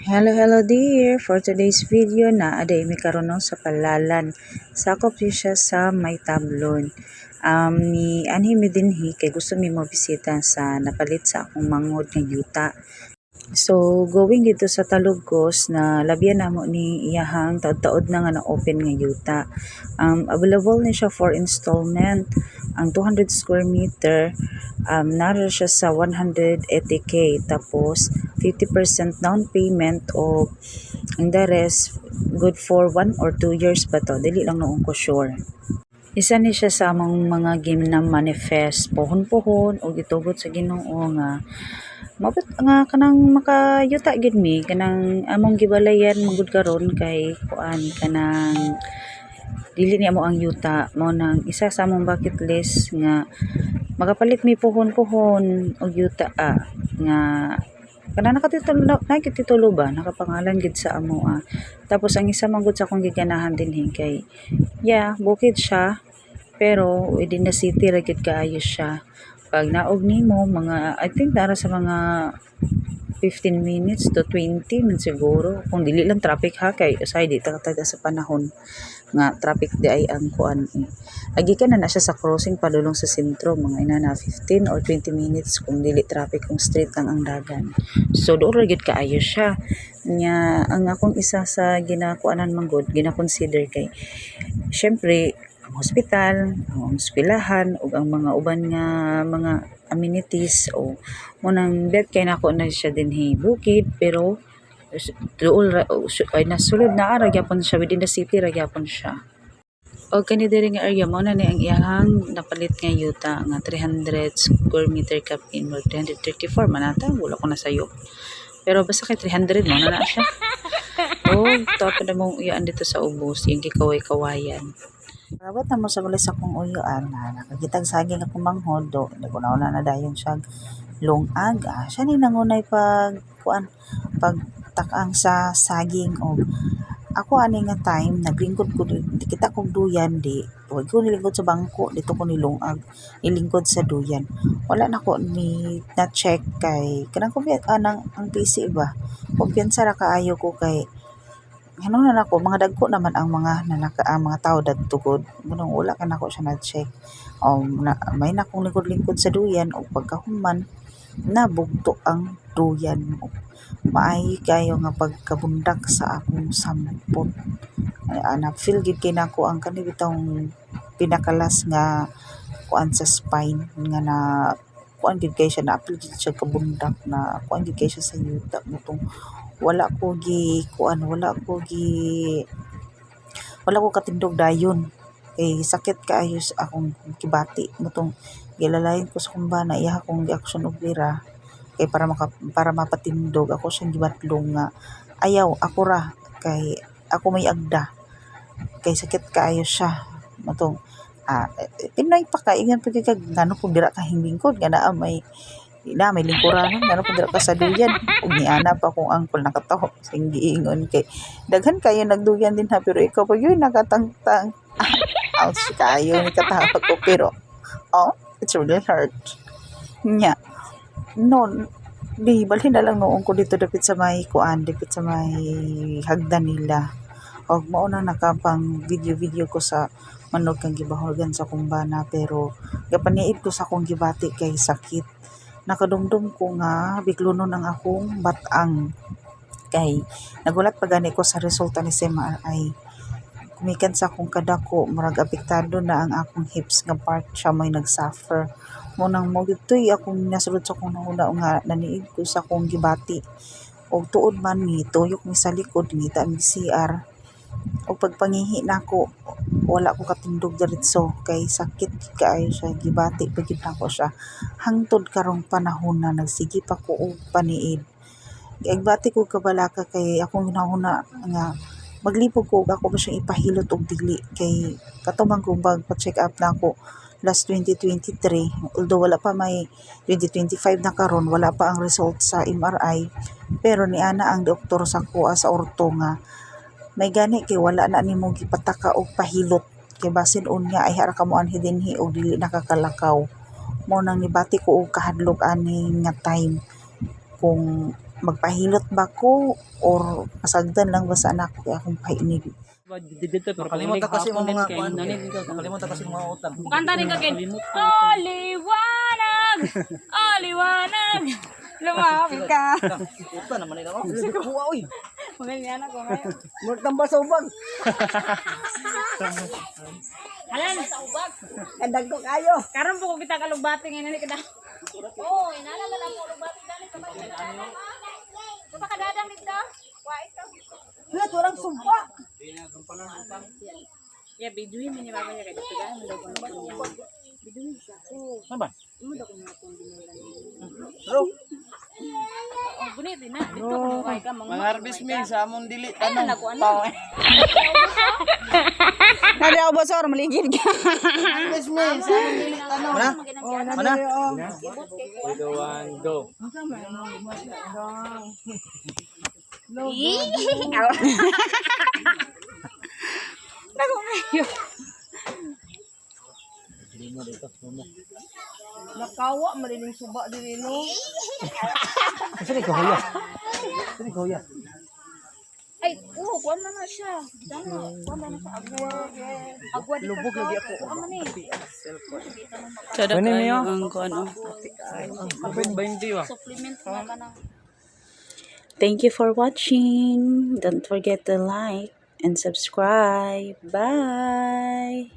Hello dear! For today's video na aday mi karon sa Palalan. Sakop siya sa may tablon. Ni anhi mi dinhi kay gusto mi mo bisita sa napalit sa akong mangod nga yuta. So going dito sa Talugos na labyan namo ni iyahang taod-taod na nga na-open nga yuta. Available ni siya for installment. Ang 200 square meter nara siya sa 180k, tapos 50% down payment o ang the rest good for 1 or 2 years ba to, dili lang noong ko sure. Isa ni siya sa among mga game na manifest pohon-pohon o gitugot sa Ginoo nga mabot nga kanang makayuta gid mi kanang among gibalayan manggod karon kay kuan kanang dili ni amo ang yuta mao nang isa sa among bucket list nga magapalit mi pohon-pohon og yuta nga kana nakatitulo ba nakapangalan gid sa amo tapos ang isa man gud sa akong giganahan dinhi kay bukid siya pero within the city ra gid kaayo siya. Pag naog nimo mga I think dara sa mga 15 minutes to 20 min siguro kung dili lang traffic kay usay di taga sa panahon nga traffic di ay ang kuan agi ka na siya sa crossing padulong sa sentro mga inana 15 or 20 minutes kung dili traffic kung straight lang ang dagan. So doon ra gid kaayo siya nya ang akong isa sa ginakuanan manggod gina-consider kay syempre ang hospital, ang eskwelahan ug ang mga uban nga mga amenities o munang bet kay nako na siya dinhi bukid pero duol ay nasulod na ara gyapon siya within the city ra gyapon siya. O kani diri nga area mo na ni ang iyahang napalit nga yuta nga 300 square meter kapin or 334 manata wala ko na sayo. Pero basta kay 300 mo na siya. Tapos na mong iyaan dito sa ubos yung gikaway-kawayan. Rabot na mo sa balis akong uyuan na nakagitag saging akong manghodo. Hindi ko na dayon siya lungag. Siya ni nangunay pagtakang sa saging o ako ani nga time naglingkod ko kita kog duyan di huwag ko nilingkod sa bangko dito ko nilungag nilingkod sa duyan wala na ko ni na check kay kanang ang PC ba kumpiyansa ra kaayo ko kay ano na nako mga dagko naman ang mga tao dagtugod munong wala ka nako siya na check may na kong lingkod sa duyan o pagkahuman nabugto ang duyan mo maayo kayo nga pagkabundak sa akong sampot na feel gid kay nako ang kani bitong pinakalas nga kuan sa spine nga na kuan gid kay siya na apil gid siya kabundak na kuan gid kay siya sa yuta mutong wala ko katindog dayon kay sakit kaayo sa akong kibati mutong gilalayin ko sa kumbana iya akong gi-action og lira kay para mapatindog ako siyang gibatlong nga ayaw ako ra kay ako may agda kay sakit kaayo siya mutong Pinoy pa ka ingan pud kag ngano kung dira ka hinglingkod nga naa may lingkuranon ngano kung dira ka sa duyan ug niana pa kung angkol nakataho sing giingon kay daghan kayo nagduyan din ha pero ikaw pa yun nakatangtang ouch kayo ni katawa ko pero it's really hurt nya no di balhin na lang noong ko dito dapit sa may hagdan nila og mao na nakapang video ko sa manog kang gibahorgan sa kumbana pero gapaniid ko sa akong gibati kay sakit nakadumdum ko nga biglunon ang akong batang kay nagulat pa gani ko sa resulta ni MRI kumikan sa akong kadako murag apektado na ang akong hips nga part siya may nagsuffer munang mo gitoy akong nasulod sa akong nahuna nga naniid ko sa akong gibati og tuod man ni tuyok mi sa likod ngita mi CR o pagpangihi nako wala ko katindog diretso kay sakit kaayo siya gibati pagid nako siya hangtod karong panahon na nagsige pa ko og paniid gigbati ko kabalaka kay akong ginahuna nga maglipog ko ako ba siya ipahilot og dili kay katumang kong pag-check up na ako last 2023 although wala pa may 2025 na karon wala pa ang result sa MRI pero niana ang doktor sa kuha sa orto nga may gani kay wala na nimo gipataka og pahilot kay basin unya ay hara kamo anhi dinhi og dili nakakalakaw mo nang nibati ko og kahadlok ani nga time kung magpahilot ba ko or masagdan lang ba sa anak ko kaya akong pahinig. Nakalimutan kasi mo mga kuan. Nakalimutan kasi mga utang. Kanta rin ka kin. Aliwanag! Aliwanag! Lumapit ka. Uta naman nila ko. Buwa oy. Maganda ko ngayon. Magtambal sa ubang. Halan sa ubag. Kandag ko kayo. Karon po ko kita kalugbati ngayon ni kada. Oh, inala man ang kalugbati dali ka ba? Sa kadadang dito. Wa ito. Wala turang sumpa. Ya biduin ni mama niya kay dito ga mo daw ko. Biduin siya. Ano ba? Mo daw ko na kung dinulan. Bro, Oh, gunit din na. Dito ko kay ka mga harvest me sa among dili tanong. Ano? Nadi ako ba sir, maligid ka. Harvest me sa among dili tanong. Mana? Mana? Go. Nakawa marining suba din no. Sini ko hoya. Sini ko hoya. Ay, kuan na siya. Kuan na siya agwa. Agwa di lubog lagi ako. Ano ni? Ano niyo? Ang kuan oh. Kapit 20 wa. Supplement na kanang. Thank you for watching. Don't forget to like and subscribe. Bye.